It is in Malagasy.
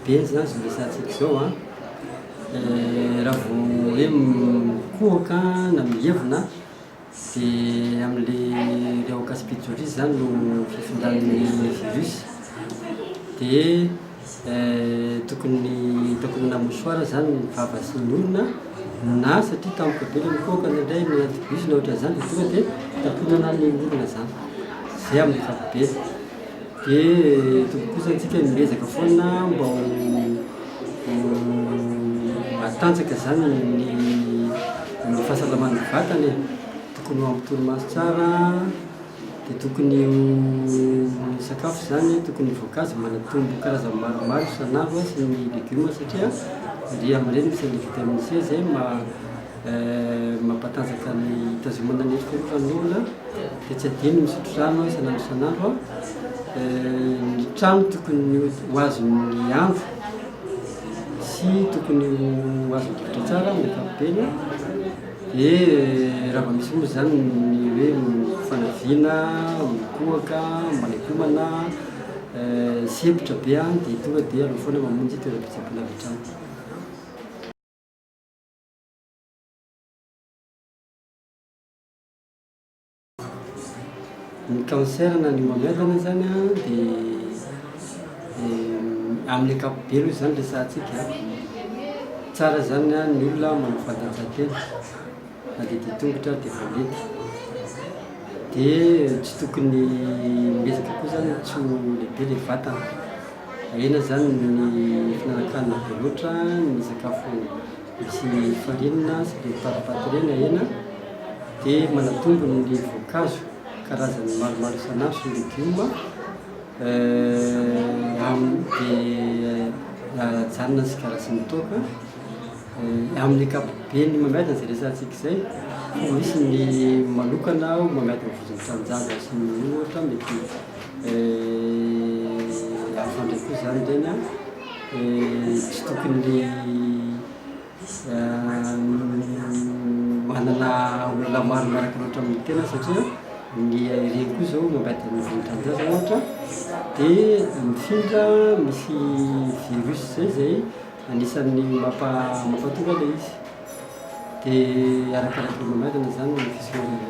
ankapobeny zany zy resantsika zao a raha vao hoe mikohaka na mihevona dia amin'le réocaspitoris zany no fifindrany virus dia tokony na mosoara zany ny vava sy ny olona na satria tampoka be le mikohaka indray ny antibus na ohatran'izany dia tonga dia taponana ny olona zany zay amin'ny ankapobeny. Dia tokony kosa antsika miezaka foana mba matanjaka zany ny fahasalaman'ny vatany tokony ho amin'ny torimaso tsara dia tokony sakafo zany tokony voankazo manatombo karazany maromaro isan'andro sy ny legioma satria ry amin'ireny misy ny vitamine C zay mampatanjaka ny hitazomana ny fiarovan'olona dia tsy adino misotro rano isan'andro ny trano tokony ho azony andro sy tokony ho azony rivotra tsara amin'ny ankapobeny dia raha misy moa zany ny hoe fanaviana mikohaka malegiomana sepotra be a dia tonga dia aleo foana mamonjy toeram-pitsaboana avy hatrany. Ny cancer na ny mamedana zany a dia amin'ny ankapobeny io zany resantsika tsara zany a ny olona manao fanatanjahantena na dia tongotra dia valety dia tsy tokony miezaka koa zany tsy ho lehibe le vatana ena zany ny finanankanina be loatra ny sakafo misy farinina sy le patipaty reny ena dia manatombo ny voankazo karazany maromaro isan'andro sy legioma dia janona sy karazany toaka amin'ny ankapobeny mamedana zay resantsika zay fa misy ny manokana mamedana vozony tranjaza sy ny ohatra mety afandray koa zany reny a tsy tokony manana olona maro miaraka loatra amin'ny tena satria ny reny koa zao mamedana ny vozony tranjaza ohatra dia mifindra misy virus zay anisan'ny mampatonga le izy dia arakaraky mamedana zany ny fisian'ny